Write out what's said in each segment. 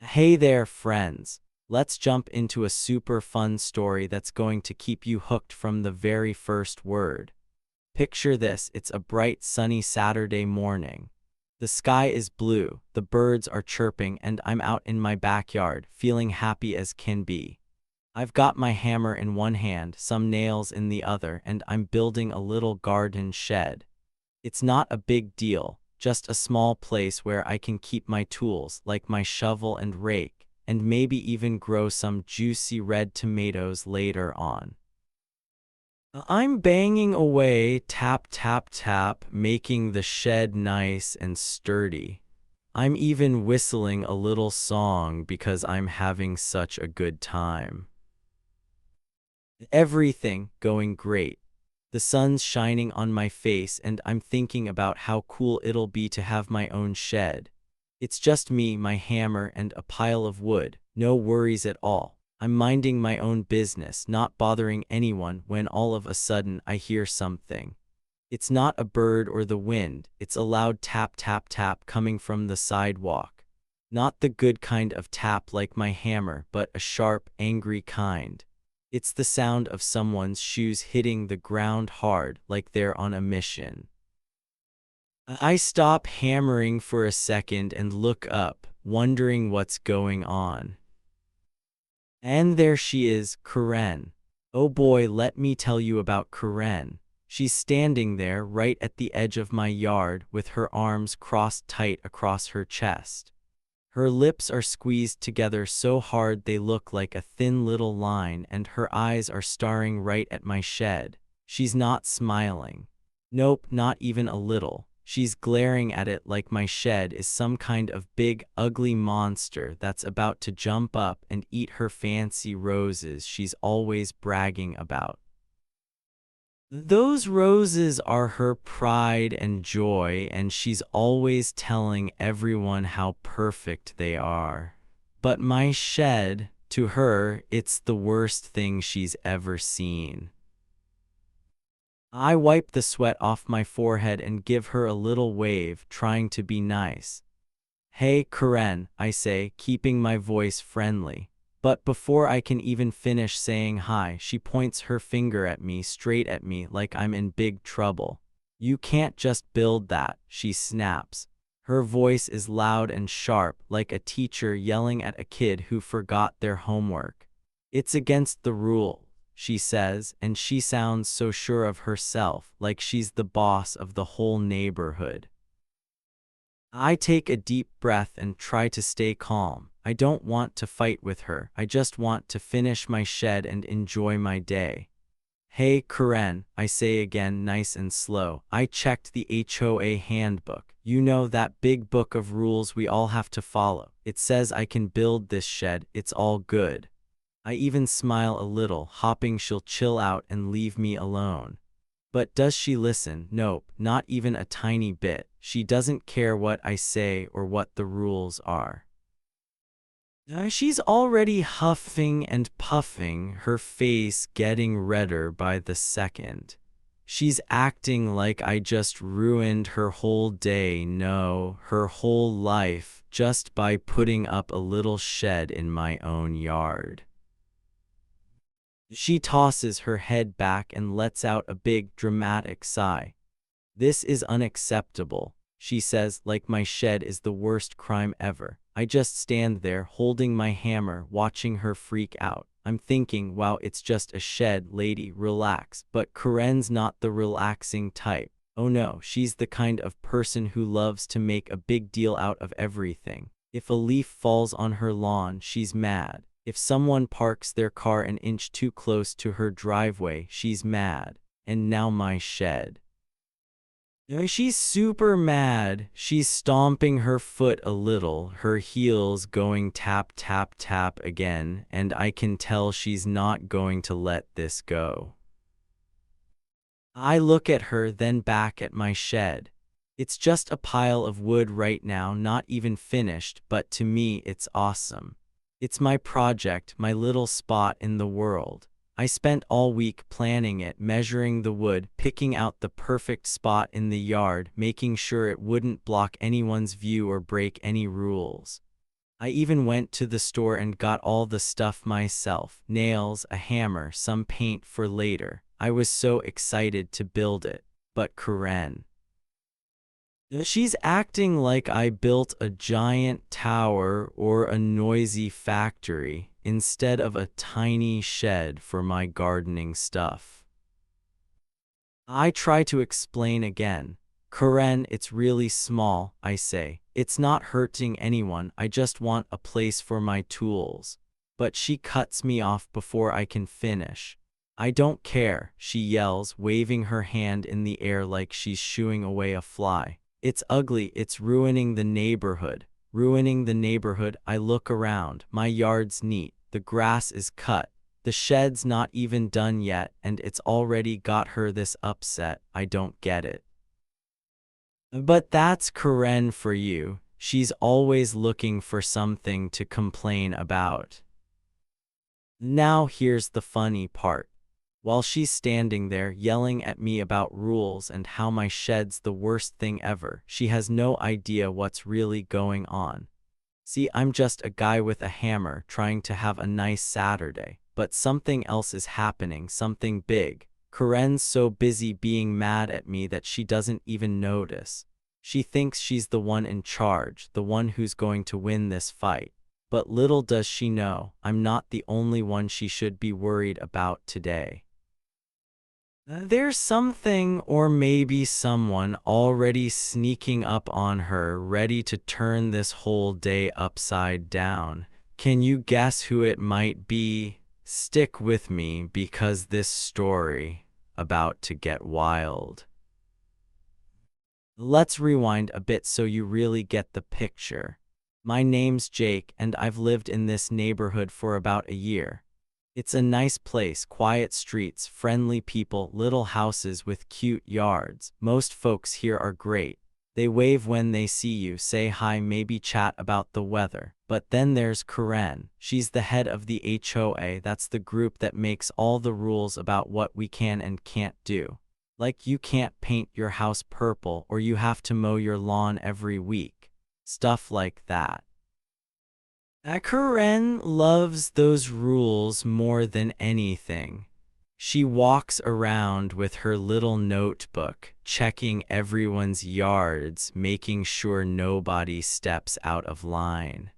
Hey there, friends. Let's jump into a super fun story that's going to keep you hooked from the very first word. Picture this, it's a bright, sunny Saturday morning. The sky is blue, the birds are chirping, and I'm out in my backyard, feeling happy as can be. I've got my hammer in one hand, some nails in the other, and I'm building a little garden shed. It's not a big deal, just a small place where I can keep my tools, like my shovel and rake, and maybe even grow some juicy red tomatoes later on. I'm banging away, tap, tap, tap, making the shed nice and sturdy. I'm even whistling a little song because I'm having such a good time. Everything going great. The sun's shining on my face and I'm thinking about how cool it'll be to have my own shed. It's just me, my hammer, and a pile of wood. No worries at all. I'm minding my own business, not bothering anyone, when all of a sudden I hear something. It's not a bird or the wind, it's a loud tap tap tap coming from the sidewalk. Not the good kind of tap like my hammer, but a sharp, angry kind. It's the sound of someone's shoes hitting the ground hard, like they're on a mission. I stop hammering for a second and look up, wondering what's going on. And there she is, Karen. Oh boy, let me tell you about Karen. She's standing there right at the edge of my yard with her arms crossed tight across her chest. Her lips are squeezed together so hard they look like a thin little line, and her eyes are staring right at my shed. She's not smiling. Nope, not even a little. She's glaring at it like my shed is some kind of big, ugly monster that's about to jump up and eat her fancy roses she's always bragging about. Those roses are her pride and joy, and she's always telling everyone how perfect they are. But my shed, to her, it's the worst thing she's ever seen. I wipe the sweat off my forehead and give her a little wave, trying to be nice. Hey, Karen, I say, keeping my voice friendly. But before I can even finish saying hi, she points her finger at me, straight at me, like I'm in big trouble. You can't just build that, she snaps. Her voice is loud and sharp, like a teacher yelling at a kid who forgot their homework. It's against the rule, she says, and she sounds so sure of herself, like she's the boss of the whole neighborhood. I take a deep breath and try to stay calm. I don't want to fight with her. I just want to finish my shed and enjoy my day. Hey, Karen, I say again, nice and slow. I checked the HOA handbook. You know, that big book of rules we all have to follow. It says I can build this shed. It's all good. I even smile a little, hoping she'll chill out and leave me alone. But does she listen? Nope, not even a tiny bit. She doesn't care what I say or what the rules are. She's already huffing and puffing, her face getting redder by the second. She's acting like I just ruined her whole day, no, her whole life, just by putting up a little shed in my own yard. She tosses her head back and lets out a big, dramatic sigh. This is unacceptable, she says, like my shed is the worst crime ever. I just stand there, holding my hammer, watching her freak out. I'm thinking, wow, it's just a shed, lady, relax. But Karen's not the relaxing type. Oh no, she's the kind of person who loves to make a big deal out of everything. If a leaf falls on her lawn, she's mad. If someone parks their car an inch too close to her driveway, she's mad. And now my shed. She's super mad. She's stomping her foot a little, her heels going tap tap tap again, and I can tell she's not going to let this go. I look at her, then back at my shed. It's just a pile of wood right now, not even finished, but to me it's awesome. It's my project, my little spot in the world. I spent all week planning it, measuring the wood, picking out the perfect spot in the yard, making sure it wouldn't block anyone's view or break any rules. I even went to the store and got all the stuff myself, nails, a hammer, some paint for later. I was so excited to build it. But Karen, she's acting like I built a giant tower or a noisy factory instead of a tiny shed for my gardening stuff. I try to explain again. Karen, it's really small, I say. It's not hurting anyone, I just want a place for my tools. But she cuts me off before I can finish. I don't care, she yells, waving her hand in the air like she's shooing away a fly. It's ugly, it's ruining the neighborhood. Ruining the neighborhood. I look around. My yard's neat. The grass is cut. The shed's not even done yet, and it's already got her this upset. I don't get it. But that's Karen for you. She's always looking for something to complain about. Now here's the funny part. While she's standing there yelling at me about rules and how my shed's the worst thing ever, she has no idea what's really going on. See, I'm just a guy with a hammer trying to have a nice Saturday, but something else is happening, something big. Karen's so busy being mad at me that she doesn't even notice. She thinks she's the one in charge, the one who's going to win this fight. But little does she know, I'm not the only one she should be worried about today. There's something or maybe someone already sneaking up on her, ready to turn this whole day upside down. Can you guess who it might be? Stick with me because this story about to get wild. Let's rewind a bit so you really get the picture. My name's Jake and I've lived in this neighborhood for about a year. It's a nice place, quiet streets, friendly people, little houses with cute yards. Most folks here are great. They wave when they see you, say hi, maybe chat about the weather. But then there's Karen. She's the head of the HOA, that's the group that makes all the rules about what we can and can't do. Like you can't paint your house purple or you have to mow your lawn every week. Stuff like that. Karen loves those rules more than anything. She walks around with her little notebook, checking everyone's yards, making sure nobody steps out of line.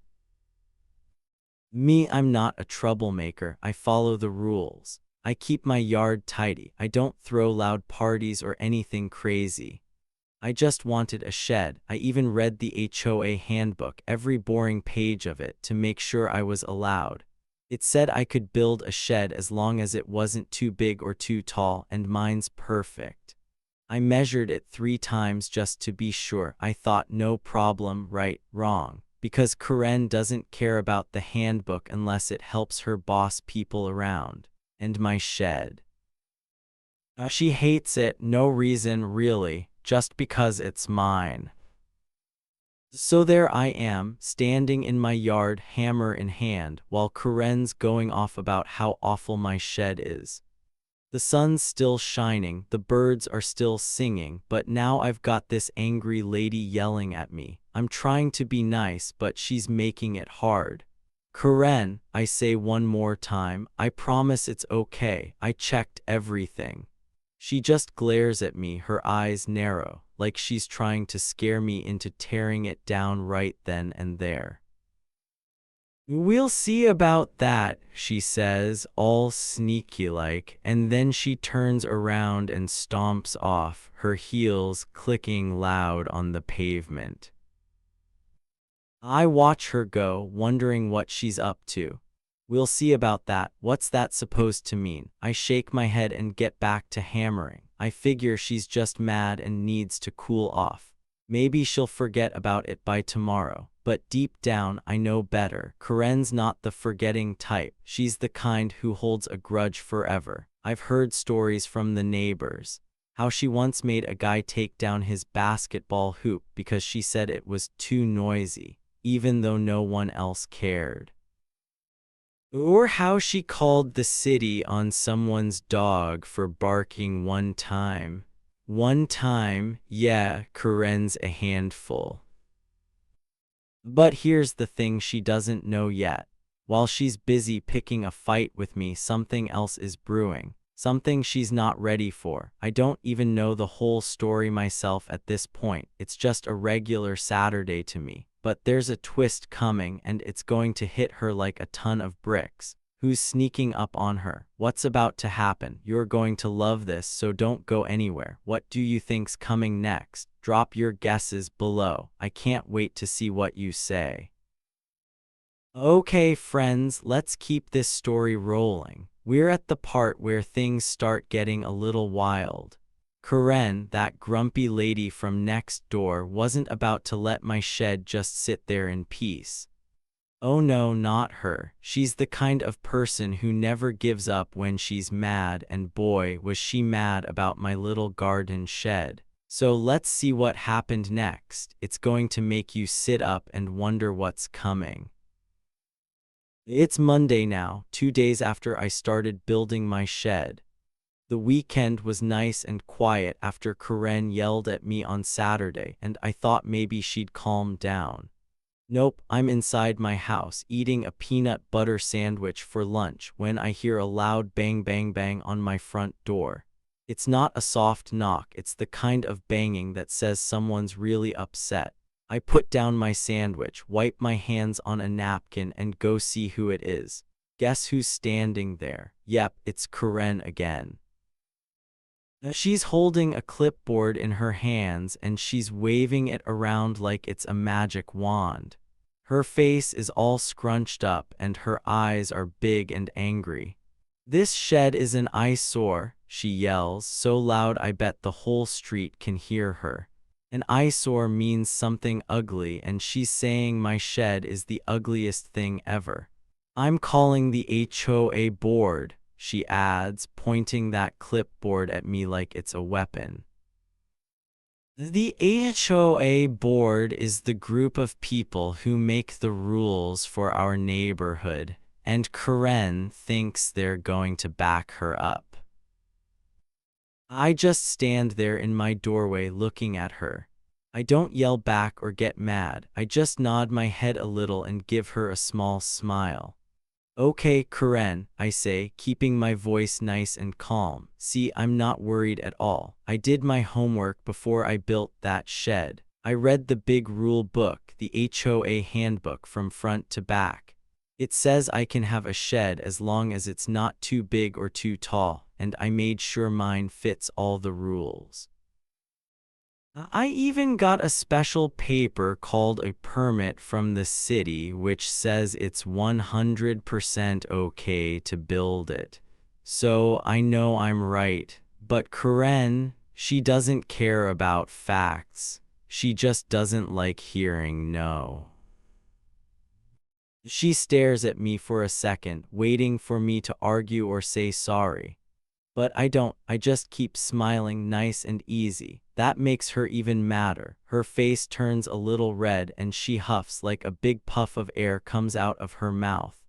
Me, I'm not a troublemaker. I follow the rules. I keep my yard tidy. I don't throw loud parties or anything crazy. I just wanted a shed. I even read the HOA handbook, every boring page of it, to make sure I was allowed. It said I could build a shed as long as it wasn't too big or too tall, and mine's perfect. I measured it 3 times just to be sure. I thought no problem, right, wrong. Because Karen doesn't care about the handbook unless it helps her boss people around. And my shed. She hates it, no reason really. Just because it's mine. So there I am, standing in my yard, hammer in hand, while Karen's going off about how awful my shed is. The sun's still shining, the birds are still singing, but now I've got this angry lady yelling at me. I'm trying to be nice, but she's making it hard. Karen, I say one more time, I promise it's okay, I checked everything. She just glares at me, her eyes narrow, like she's trying to scare me into tearing it down right then and there. We'll see about that, she says, all sneaky-like, and then she turns around and stomps off, her heels clicking loud on the pavement. I watch her go, wondering what she's up to. We'll see about that. What's that supposed to mean? I shake my head and get back to hammering. I figure she's just mad and needs to cool off. Maybe she'll forget about it by tomorrow. But deep down, I know better. Karen's not the forgetting type. She's the kind who holds a grudge forever. I've heard stories from the neighbors. How she once made a guy take down his basketball hoop because she said it was too noisy, even though no one else cared. Or how she called the city on someone's dog for barking one time. One time, yeah, Karen's a handful. But here's the thing she doesn't know yet. While she's busy picking a fight with me, something else is brewing. Something she's not ready for. I don't even know the whole story myself at this point. It's just a regular Saturday to me. But there's a twist coming, and it's going to hit her like a ton of bricks. Who's sneaking up on her? What's about to happen? You're going to love this, so don't go anywhere. What do you think's coming next? Drop your guesses below. I can't wait to see what you say. Okay, friends, let's keep this story rolling. We're at the part where things start getting a little wild. Karen, that grumpy lady from next door, wasn't about to let my shed just sit there in peace. Oh no, not her. She's the kind of person who never gives up when she's mad, and boy, was she mad about my little garden shed. So let's see what happened next. It's going to make you sit up and wonder what's coming. It's Monday now, 2 days after I started building my shed. The weekend was nice and quiet after Karen yelled at me on Saturday, and I thought maybe she'd calm down. Nope, I'm inside my house eating a peanut butter sandwich for lunch when I hear a loud bang bang bang on my front door. It's not a soft knock, it's the kind of banging that says someone's really upset. I put down my sandwich, wipe my hands on a napkin, and go see who it is. Guess who's standing there? Yep, it's Karen again. She's holding a clipboard in her hands and she's waving it around like it's a magic wand. Her face is all scrunched up and her eyes are big and angry. "This shed is an eyesore," she yells, so loud I bet the whole street can hear her. An eyesore means something ugly, and she's saying my shed is the ugliest thing ever. "I'm calling the HOA board," she adds, pointing that clipboard at me like it's a weapon. The HOA board is the group of people who make the rules for our neighborhood, and Karen thinks they're going to back her up. I just stand there in my doorway looking at her. I don't yell back or get mad, I just nod my head a little and give her a small smile. "Okay, Karen," I say, keeping my voice nice and calm. "See, I'm not worried at all. I did my homework before I built that shed. I read the big rule book, the HOA handbook, from front to back. It says I can have a shed as long as it's not too big or too tall, and I made sure mine fits all the rules. I even got a special paper called a permit from the city which says it's 100% okay to build it. So I know I'm right. But Karen, she doesn't care about facts. She just doesn't like hearing no." She stares at me for a second, waiting for me to argue or say sorry. But I don't, I just keep smiling nice and easy. That makes her even madder. Her face turns a little red and she huffs like a big puff of air comes out of her mouth.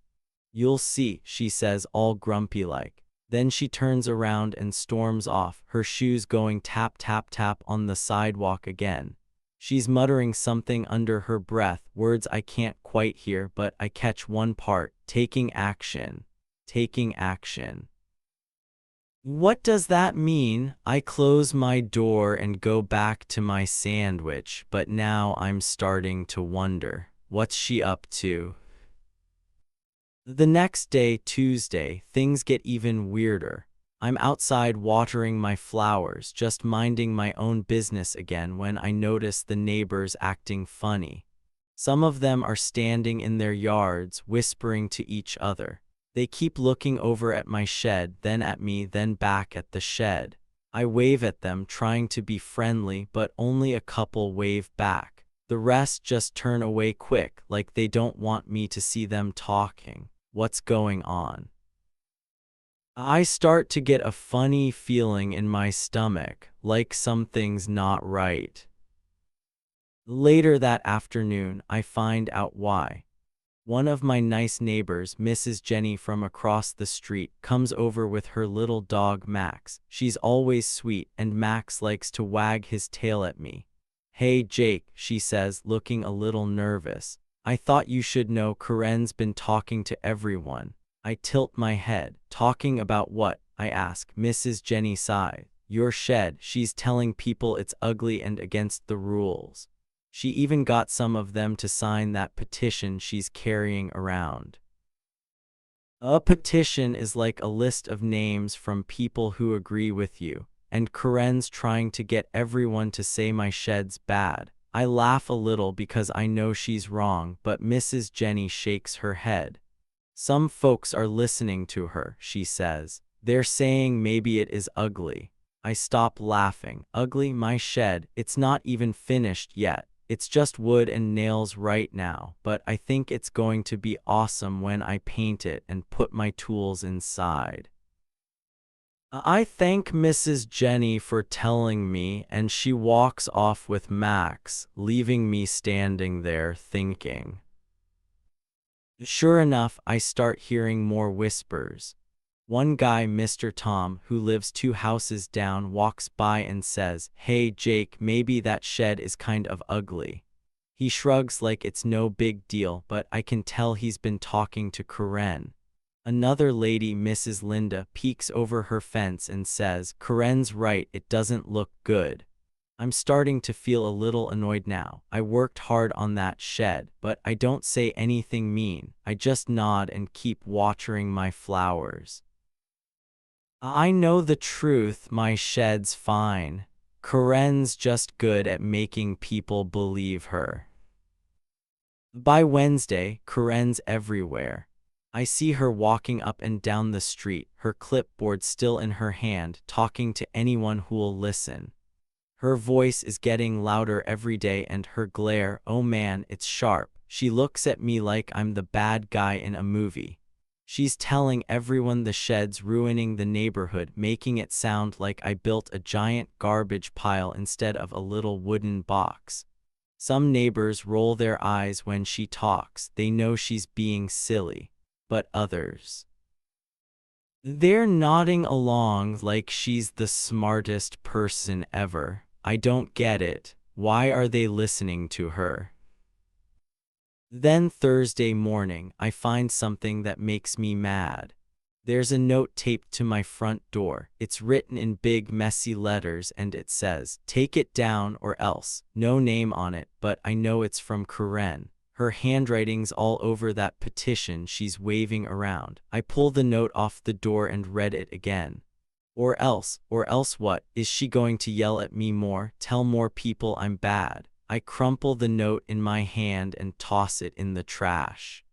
"You'll see," she says, all grumpy-like. Then she turns around and storms off, her shoes going tap tap tap on the sidewalk again. She's muttering something under her breath, words I can't quite hear, but I catch one part: taking action. Taking action. What does that mean? I close my door and go back to my sandwich, but now I'm starting to wonder, what's she up to? The next day, Tuesday, things get even weirder. I'm outside watering my flowers, just minding my own business again, when I notice the neighbors acting funny. Some of them are standing in their yards, whispering to each other. They keep looking over at my shed, then at me, then back at the shed. I wave at them, trying to be friendly, but only a couple wave back. The rest just turn away quick, like they don't want me to see them talking. What's going on? I start to get a funny feeling in my stomach, like something's not right. Later that afternoon, I find out why. One of my nice neighbors, Mrs. Jenny from across the street, comes over with her little dog Max. She's always sweet, and Max likes to wag his tail at me. "Hey Jake," she says, looking a little nervous. I thought you should know Karen's been talking to everyone. I tilt my head. Talking about what? I ask. Mrs. Jenny sighed. Your shed. She's telling people it's ugly and against the rules. She even got some of them to sign that petition she's carrying around. A petition is like a list of names from people who agree with you, and Karen's trying to get everyone to say my shed's bad. I laugh a little because I know she's wrong, but Mrs. Jenny shakes her head. Some folks are listening to her, she says. They're saying maybe it is ugly. I stop laughing. Ugly? My shed? It's not even finished yet. It's just wood and nails right now, but I think it's going to be awesome when I paint it and put my tools inside. I thank Mrs. Jenny for telling me, and she walks off with Max, leaving me standing there thinking. Sure enough, I start hearing more whispers. One guy, Mr. Tom, who lives 2 houses down, walks by and says, "Hey Jake, maybe that shed is kind of ugly." He shrugs like it's no big deal, but I can tell he's been talking to Karen. Another lady, Mrs. Linda, peeks over her fence and says, "Karen's right, it doesn't look good." I'm starting to feel a little annoyed now. I worked hard on that shed, but I don't say anything mean. I just nod and keep watering my flowers. I know the truth, my shed's fine. Karen's just good at making people believe her. By Wednesday, Karen's everywhere. I see her walking up and down the street, her clipboard still in her hand, talking to anyone who'll listen. Her voice is getting louder every day, and her glare, oh man, it's sharp. She looks at me like I'm the bad guy in a movie. She's telling everyone the shed's ruining the neighborhood, making it sound like I built a giant garbage pile instead of a little wooden box. Some neighbors roll their eyes when she talks. They know she's being silly. But others, they're nodding along like she's the smartest person ever. I don't get it. Why are they listening to her? Then Thursday morning, I find something that makes me mad. There's a note taped to my front door. It's written in big, messy letters, and it says, "Take it down or else." No name on it, but I know it's from Karen. Her handwriting's all over that petition she's waving around. I pull the note off the door and read it again. Or else what? Is she going to yell at me more, tell more people I'm bad? I crumple the note in my hand and toss it in the trash.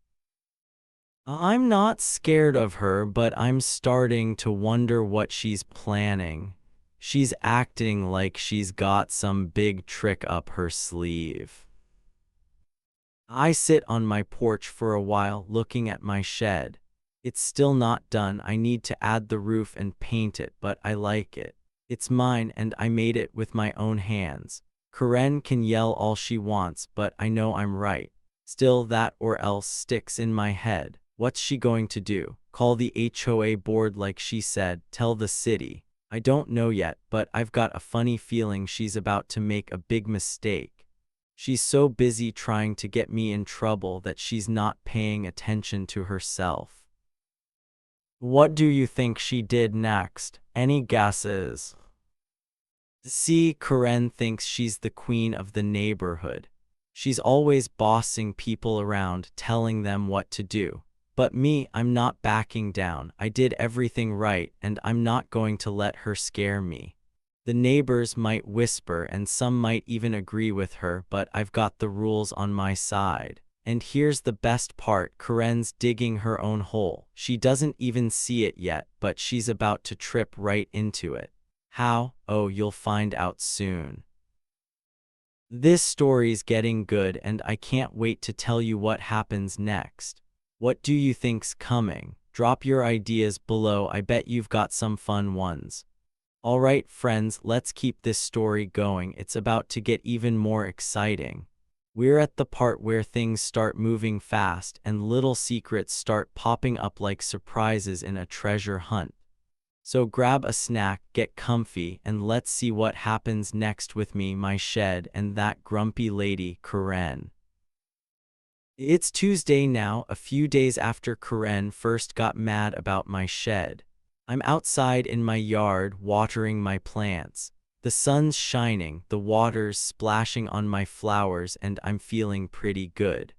I'm not scared of her, but I'm starting to wonder what she's planning. She's acting like she's got some big trick up her sleeve. I sit on my porch for a while looking at my shed. It's still not done. I need to add the roof and paint it, but I like it. It's mine and I made it with my own hands. Karen can yell all she wants, but I know I'm right. Still, that or else sticks in my head. What's she going to do? Call the HOA board like she said? Tell the city? I don't know yet, but I've got a funny feeling she's about to make a big mistake. She's so busy trying to get me in trouble that she's not paying attention to herself. What do you think she did next? Any guesses? See, Karen thinks she's the queen of the neighborhood. She's always bossing people around, telling them what to do. But me, I'm not backing down. I did everything right, and I'm not going to let her scare me. The neighbors might whisper and some might even agree with her, but I've got the rules on my side. And here's the best part, Karen's digging her own hole. She doesn't even see it yet, but she's about to trip right into it. How? Oh, you'll find out soon. This story's getting good and I can't wait to tell you what happens next. What do you think's coming? Drop your ideas below. I bet you've got some fun ones. Alright friends, let's keep this story going. It's about to get even more exciting. We're at the part where things start moving fast and little secrets start popping up like surprises in a treasure hunt. So grab a snack, get comfy, and let's see what happens next with me, my shed, and that grumpy lady, Karen. It's Tuesday now, a few days after Karen first got mad about my shed. I'm outside in my yard watering my plants. The sun's shining, the water's splashing on my flowers, and I'm feeling pretty good.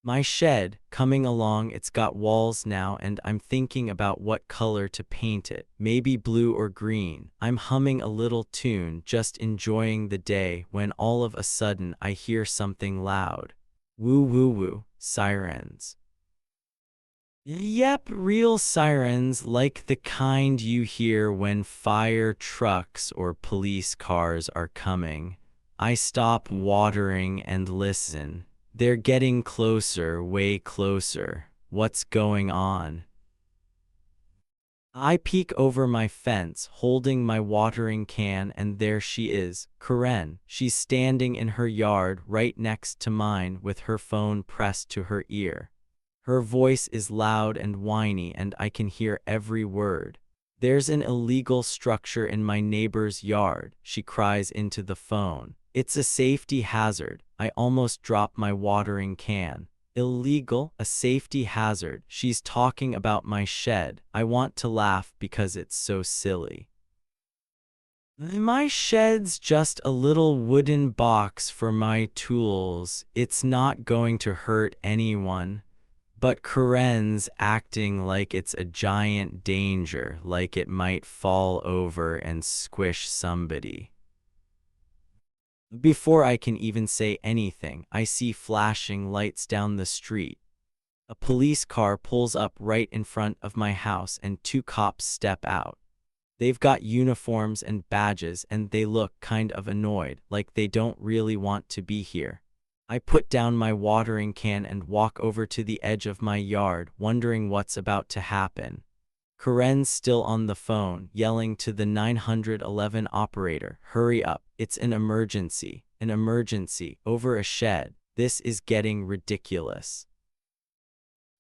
My shed, coming along, it's got walls now, and I'm thinking about what color to paint it. Maybe blue or green. I'm humming a little tune, just enjoying the day, when all of a sudden I hear something loud. Woo woo woo, sirens. Yep, real sirens, like the kind you hear when fire trucks or police cars are coming. I stop watering and listen. They're getting closer, way closer. What's going on? I peek over my fence, holding my watering can, and there she is, Karen. She's standing in her yard right next to mine with her phone pressed to her ear. Her voice is loud and whiny, and I can hear every word. There's an illegal structure in my neighbor's yard, she cries into the phone. It's a safety hazard. I almost drop my watering can. Illegal, a safety hazard. She's talking about my shed. I want to laugh because it's so silly. My shed's just a little wooden box for my tools. It's not going to hurt anyone. But Karen's acting like it's a giant danger, like it might fall over and squish somebody. Before I can even say anything, I see flashing lights down the street. A police car pulls up right in front of my house and two cops step out. They've got uniforms and badges and they look kind of annoyed, like they don't really want to be here. I put down my watering can and walk over to the edge of my yard, wondering what's about to happen. Karen's still on the phone, yelling to the 911 operator, "Hurry up, it's an emergency, over a shed. This is getting ridiculous."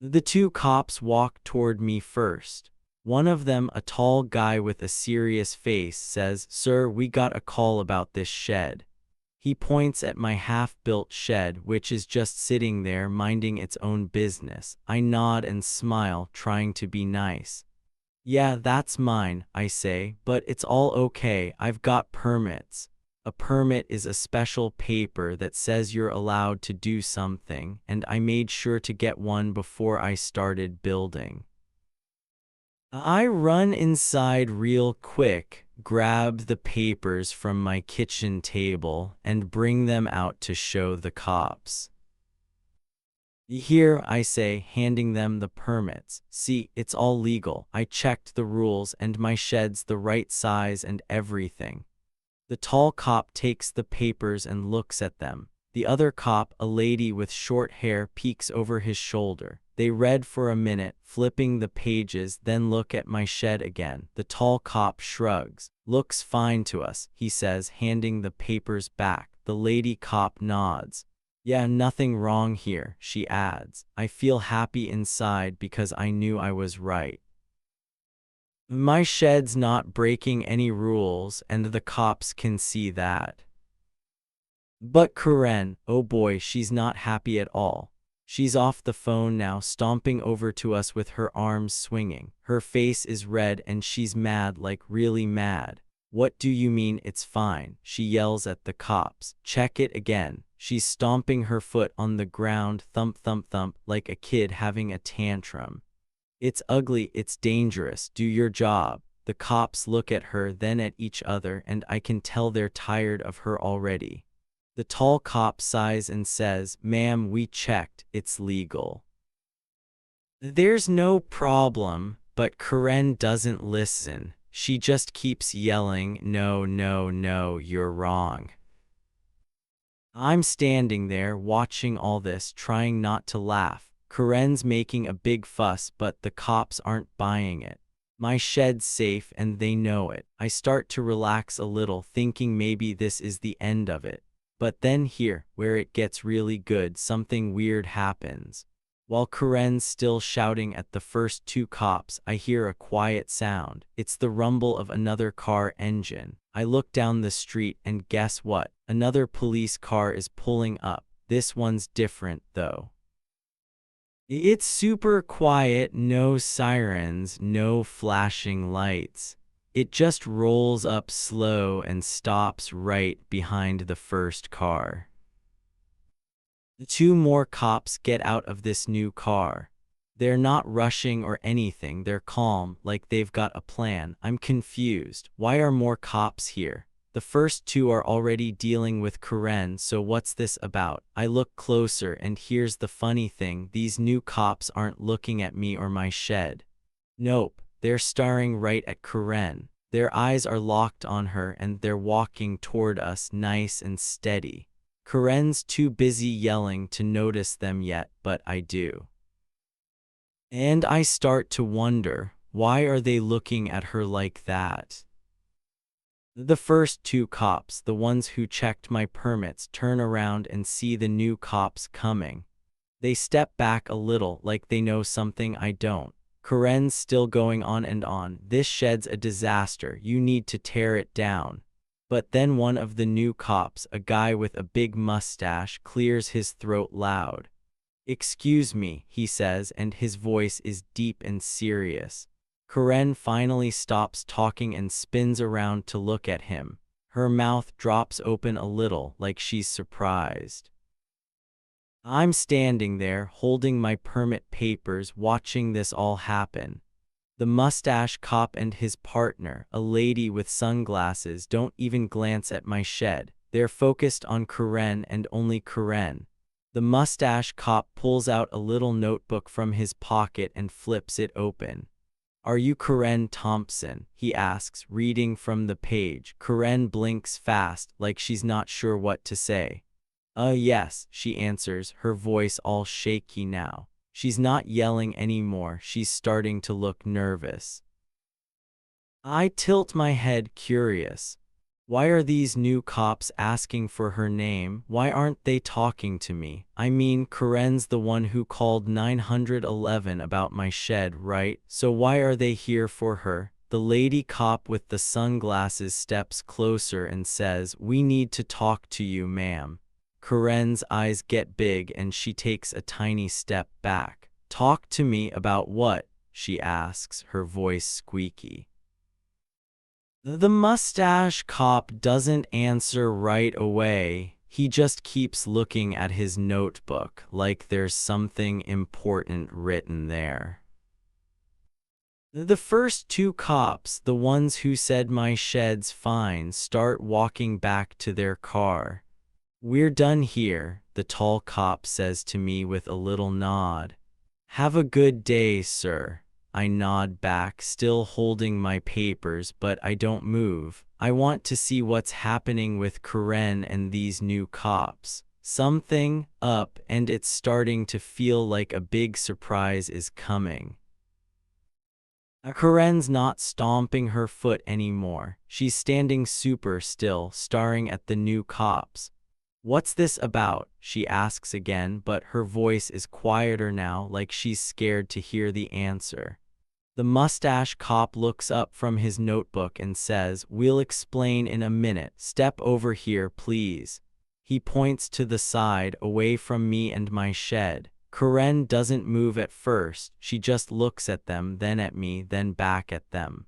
The two cops walk toward me first. One of them, a tall guy with a serious face, says, "Sir, we got a call about this shed." He points at my half-built shed, which is just sitting there minding its own business. I nod and smile, trying to be nice. "Yeah, that's mine," I say, "but it's all okay, I've got permits." A permit is a special paper that says you're allowed to do something, and I made sure to get one before I started building. I run inside real quick, grab the papers from my kitchen table, and bring them out to show the cops. "Here," I say, handing them the permits. "See, it's all legal. I checked the rules and my shed's the right size and everything." The tall cop takes the papers and looks at them. The other cop, a lady with short hair, peeks over his shoulder. They read for a minute, flipping the pages, then look at my shed again. The tall cop shrugs. "Looks fine to us," he says, handing the papers back. The lady cop nods. "Yeah, nothing wrong here," she adds. I feel happy inside because I knew I was right. My shed's not breaking any rules, and the cops can see that. But Karen, oh boy, she's not happy at all. She's off the phone now, stomping over to us with her arms swinging. Her face is red and she's mad, like really mad. "What do you mean it's fine?" she yells at the cops. "Check it again." She's stomping her foot on the ground, thump thump thump, like a kid having a tantrum. "It's ugly, it's dangerous, do your job." The cops look at her, then at each other, and I can tell they're tired of her already. The tall cop sighs and says, "Ma'am, we checked, it's legal." There's no problem, but Karen doesn't listen. She just keeps yelling, "No, no, no, you're wrong." I'm standing there watching all this, trying not to laugh. Karen's making a big fuss, but the cops aren't buying it. My shed's safe and they know it. I start to relax a little, thinking maybe this is the end of it. But then here, where it gets really good, something weird happens. While Karen's still shouting at the first two cops, I hear a quiet sound. It's the rumble of another car engine. I look down the street and guess what? Another police car is pulling up. This one's different, though. It's super quiet, no sirens, no flashing lights. It just rolls up slow and stops right behind the first car. Two more cops get out of this new car. They're not rushing or anything, they're calm, like they've got a plan. I'm confused. Why are more cops here? The first two are already dealing with Karen, so what's this about? I look closer, and here's the funny thing, these new cops aren't looking at me or my shed. Nope, they're staring right at Karen. Their eyes are locked on her, and they're walking toward us nice and steady. Karen's too busy yelling to notice them yet, but I do. And I start to wonder, why are they looking at her like that? The first two cops, the ones who checked my permits, turn around and see the new cops coming. They step back a little, like they know something I don't. Karen's still going on and on. This shed's a disaster. You need to tear it down. But then one of the new cops, a guy with a big mustache, clears his throat loud. "Excuse me," he says, and his voice is deep and serious. Karen finally stops talking and spins around to look at him. Her mouth drops open a little, like she's surprised. I'm standing there, holding my permit papers, watching this all happen. The mustache cop and his partner, a lady with sunglasses, don't even glance at my shed. They're focused on Karen and only Karen. The mustache cop pulls out a little notebook from his pocket and flips it open. "Are you Karen Thompson?" he asks, reading from the page. Karen blinks fast, like she's not sure what to say. Yes," she answers, her voice all shaky now. She's not yelling anymore, she's starting to look nervous. I tilt my head, curious. Why are these new cops asking for her name? Why aren't they talking to me? I mean, Karen's the one who called 911 about my shed, right? So why are they here for her? The lady cop with the sunglasses steps closer and says, "We need to talk to you, ma'am." Karen's eyes get big and she takes a tiny step back. "Talk to me about what?" she asks, her voice squeaky. The mustache cop doesn't answer right away. He just keeps looking at his notebook, like there's something important written there. The first two cops, the ones who said my shed's fine, start walking back to their car. "We're done here," the tall cop says to me with a little nod. "Have a good day, sir." I nod back, still holding my papers, but I don't move. I want to see what's happening with Karen and these new cops. Something up, and it's starting to feel like a big surprise is coming. Karen's not stomping her foot anymore. She's standing super still, staring at the new cops. "What's this about?" she asks again, but her voice is quieter now, like she's scared to hear the answer. The mustache cop looks up from his notebook and says, "We'll explain in a minute. Step over here, please." He points to the side, away from me and my shed. Karen doesn't move at first. She just looks at them, then at me, then back at them.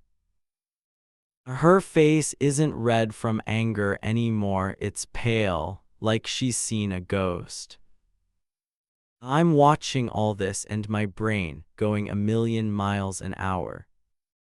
Her face isn't red from anger anymore, it's pale, like she's seen a ghost. I'm watching all this and my brain going a million miles an hour.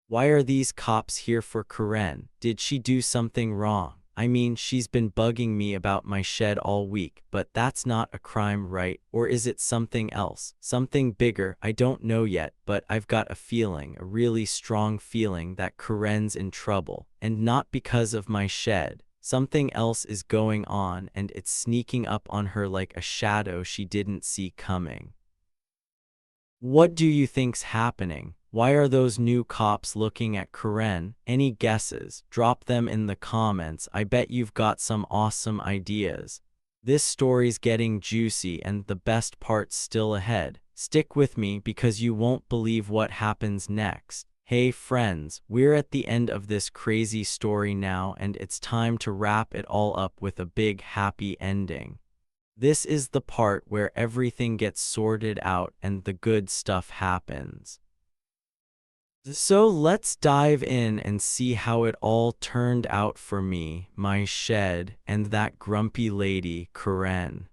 Why are these cops here for Karen? Did she do something wrong? I mean, she's been bugging me about my shed all week, but that's not a crime, right? Or is it something else? Something bigger? I don't know yet, but I've got a feeling, a really strong feeling that Karen's in trouble, and not because of my shed. Something else is going on, and it's sneaking up on her like a shadow she didn't see coming. What do you think's happening? Why are those new cops looking at Karen? Any guesses? Drop them in the comments. I bet you've got some awesome ideas. This story's getting juicy and the best part's still ahead. Stick with me because you won't believe what happens next. Hey friends, we're at the end of this crazy story now, and it's time to wrap it all up with a big happy ending. This is the part where everything gets sorted out and the good stuff happens. So let's dive in and see how it all turned out for me, my shed, and that grumpy lady, Karen.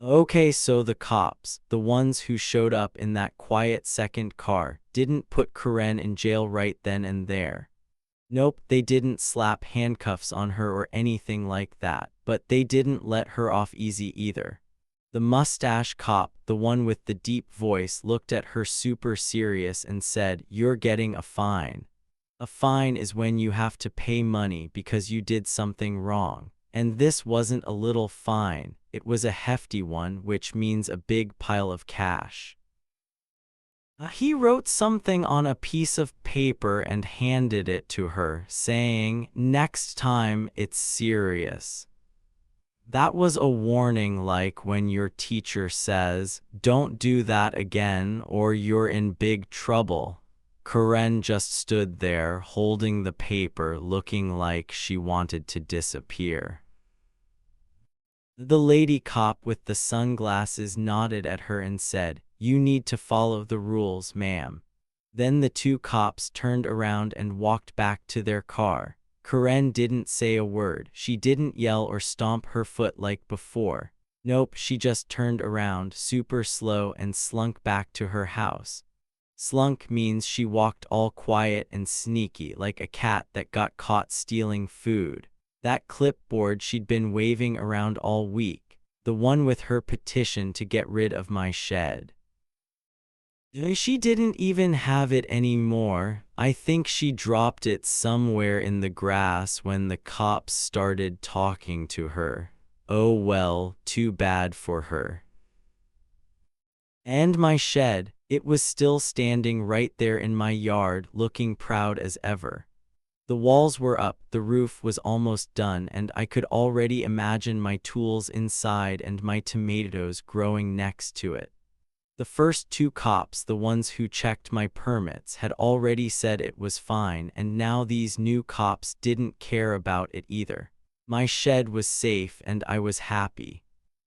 Okay, so the cops, the ones who showed up in that quiet second car, didn't put Karen in jail right then and there. Nope, they didn't slap handcuffs on her or anything like that, but they didn't let her off easy either. The mustache cop, the one with the deep voice, looked at her super serious and said, "You're getting a fine. A fine is when you have to pay money because you did something wrong. And this wasn't a little fine, it was a hefty one, which means a big pile of cash." He wrote something on a piece of paper and handed it to her, saying, "Next time it's serious." That was a warning, like when your teacher says, "Don't do that again or you're in big trouble." Karen just stood there, holding the paper, looking like she wanted to disappear. The lady cop with the sunglasses nodded at her and said, "You need to follow the rules, ma'am." Then the two cops turned around and walked back to their car. Karen didn't say a word. She didn't yell or stomp her foot like before. Nope, she just turned around super slow and slunk back to her house. Slunk means she walked all quiet and sneaky, like a cat that got caught stealing food. That clipboard she'd been waving around all week, the one with her petition to get rid of my shed. She didn't even have it anymore. I think she dropped it somewhere in the grass when the cops started talking to her. Oh well, too bad for her. And my shed, it was still standing right there in my yard, looking proud as ever. The walls were up, the roof was almost done, and I could already imagine my tools inside and my tomatoes growing next to it. The first two cops, the ones who checked my permits, had already said it was fine, and now these new cops didn't care about it either. My shed was safe and I was happy.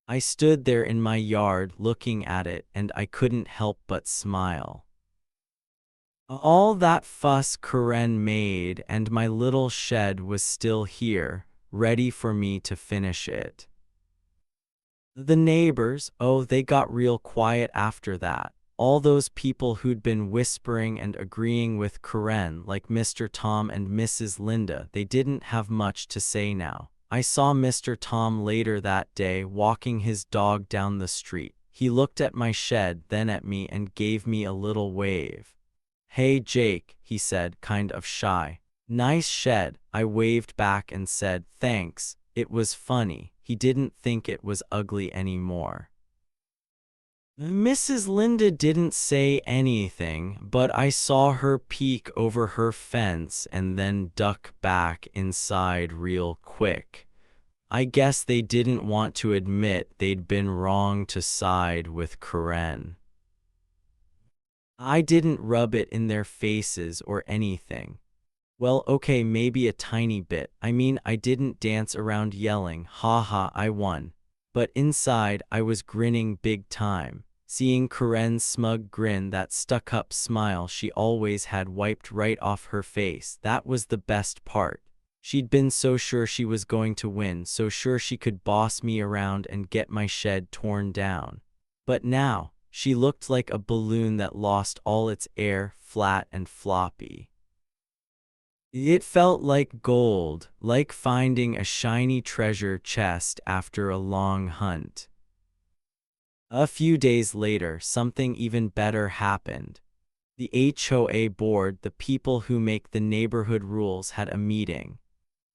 I stood there in my yard looking at it, and I couldn't help but smile. All that fuss Karen made, and my little shed was still here, ready for me to finish it. The neighbors, oh, they got real quiet after that. All those people who'd been whispering and agreeing with Karen, like Mr. Tom and Mrs. Linda, they didn't have much to say now. I saw Mr. Tom later that day walking his dog down the street. He looked at my shed, then at me, and gave me a little wave. "Hey Jake," he said, kind of shy. "Nice shed." I waved back and said, "Thanks." It was funny, he didn't think it was ugly anymore. Mrs. Linda didn't say anything, but I saw her peek over her fence and then duck back inside real quick. I guess they didn't want to admit they'd been wrong to side with Karen. I didn't rub it in their faces or anything. Well, okay, maybe a tiny bit. I mean, I didn't dance around yelling, "Ha ha, I won." But inside, I was grinning big time. Seeing Karen's smug grin, that stuck-up smile she always had wiped right off her face, that was the best part. She'd been so sure she was going to win, so sure she could boss me around and get my shed torn down. But now, she looked like a balloon that lost all its air, flat and floppy. It felt like gold, like finding a shiny treasure chest after a long hunt. A few days later, something even better happened. The HOA board, the people who make the neighborhood rules, had a meeting.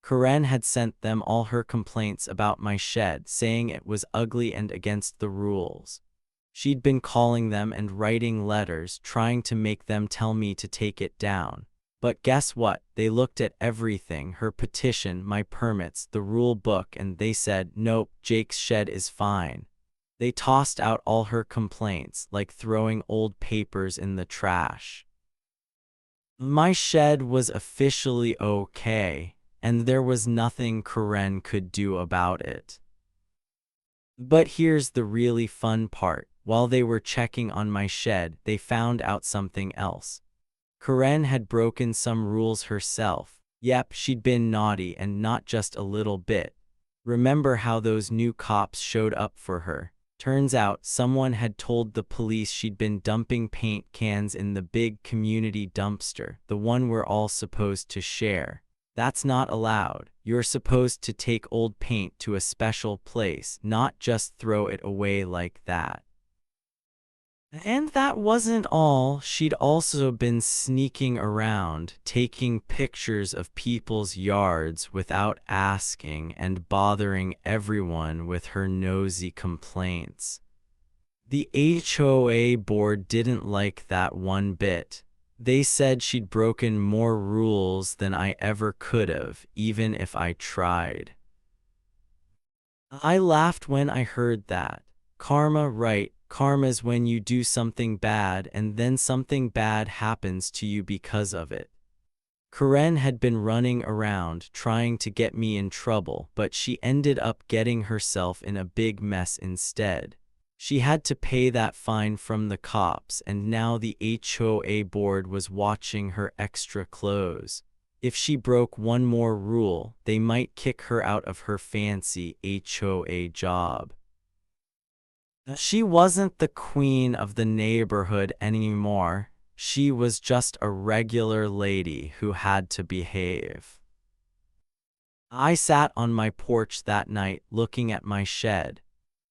Karen had sent them all her complaints about my shed, saying it was ugly and against the rules. She'd been calling them and writing letters, trying to make them tell me to take it down. But guess what? They looked at everything, her petition, my permits, the rule book, and they said, "Nope, Jake's shed is fine." They tossed out all her complaints, like throwing old papers in the trash. My shed was officially okay, and there was nothing Karen could do about it. But here's the really fun part. While they were checking on my shed, they found out something else. Karen had broken some rules herself. Yep, she'd been naughty, and not just a little bit. Remember how those new cops showed up for her? Turns out someone had told the police she'd been dumping paint cans in the big community dumpster, the one we're all supposed to share. That's not allowed. You're supposed to take old paint to a special place, not just throw it away like that. And that wasn't all. She'd also been sneaking around, taking pictures of people's yards without asking and bothering everyone with her nosy complaints. The HOA board didn't like that one bit. They said she'd broken more rules than I ever could have, even if I tried. I laughed when I heard that. Karma, right? Karma's when you do something bad and then something bad happens to you because of it. Karen had been running around trying to get me in trouble, but she ended up getting herself in a big mess instead. She had to pay that fine from the cops, and now the HOA board was watching her extra close. If she broke one more rule, they might kick her out of her fancy HOA job. She wasn't the queen of the neighborhood anymore. She was just a regular lady who had to behave. I sat on my porch that night looking at my shed.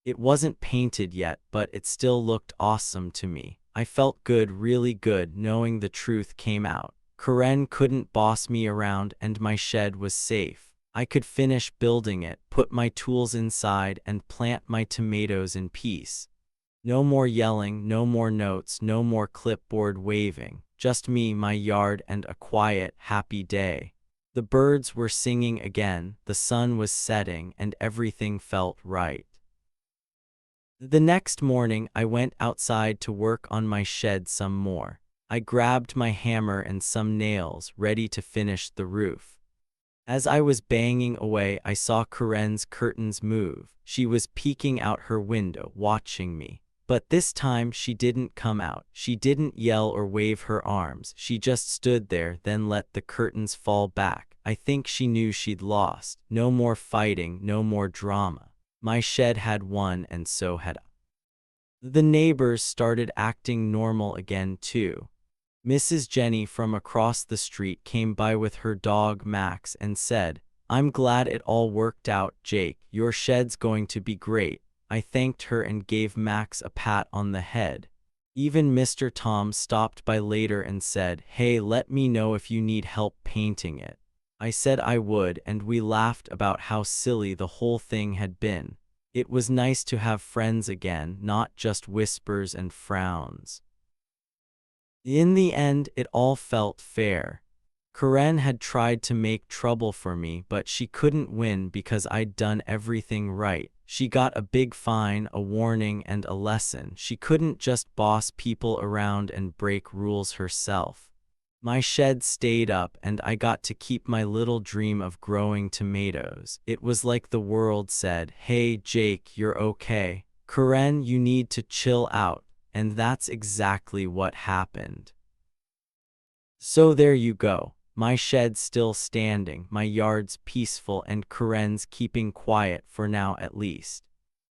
It wasn't painted yet, but it still looked awesome to me. I felt good, really good, knowing the truth came out. Karen couldn't boss me around and my shed was safe. I could finish building it, put my tools inside, and plant my tomatoes in peace. No more yelling, no more notes, no more clipboard waving. Just me, my yard, and a quiet, happy day. The birds were singing again, the sun was setting, and everything felt right. The next morning, I went outside to work on my shed some more. I grabbed my hammer and some nails, ready to finish the roof. As I was banging away, I saw Karen's curtains move. She was peeking out her window, watching me. But this time, she didn't come out. She didn't yell or wave her arms. She just stood there, then let the curtains fall back. I think she knew she'd lost. No more fighting, no more drama. My shed had won, and so had I. The neighbors started acting normal again, too. Mrs. Jenny from across the street came by with her dog Max and said, "I'm glad it all worked out, Jake. Your shed's going to be great." I thanked her and gave Max a pat on the head. Even Mr. Tom stopped by later and said, "Hey, let me know if you need help painting it." I said I would, and we laughed about how silly the whole thing had been. It was nice to have friends again, not just whispers and frowns. In the end, it all felt fair. Karen had tried to make trouble for me, but she couldn't win because I'd done everything right. She got a big fine, a warning, and a lesson. She couldn't just boss people around and break rules herself. My shed stayed up, and I got to keep my little dream of growing tomatoes. It was like the world said, "Hey, Jake, you're okay. Karen, you need to chill out." And that's exactly what happened. So there you go. My shed's still standing, my yard's peaceful, and Karen's keeping quiet for now at least.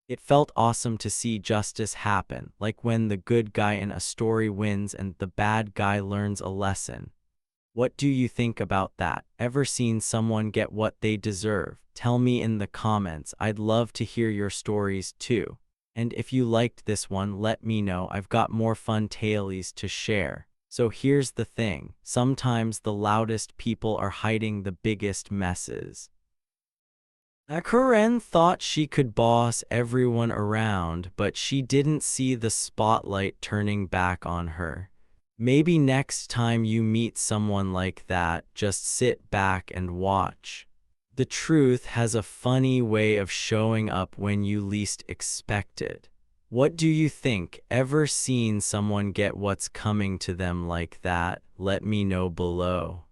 It felt awesome to see justice happen, like when the good guy in a story wins and the bad guy learns a lesson. What do you think about that? Ever seen someone get what they deserve? Tell me in the comments. I'd love to hear your stories too. And if you liked this one, let me know. I've got more fun tales to share. So here's the thing. Sometimes the loudest people are hiding the biggest messes. Karen thought she could boss everyone around, but she didn't see the spotlight turning back on her. Maybe next time you meet someone like that, just sit back and watch. The truth has a funny way of showing up when you least expect it. What do you think? Ever seen someone get what's coming to them like that? Let me know below.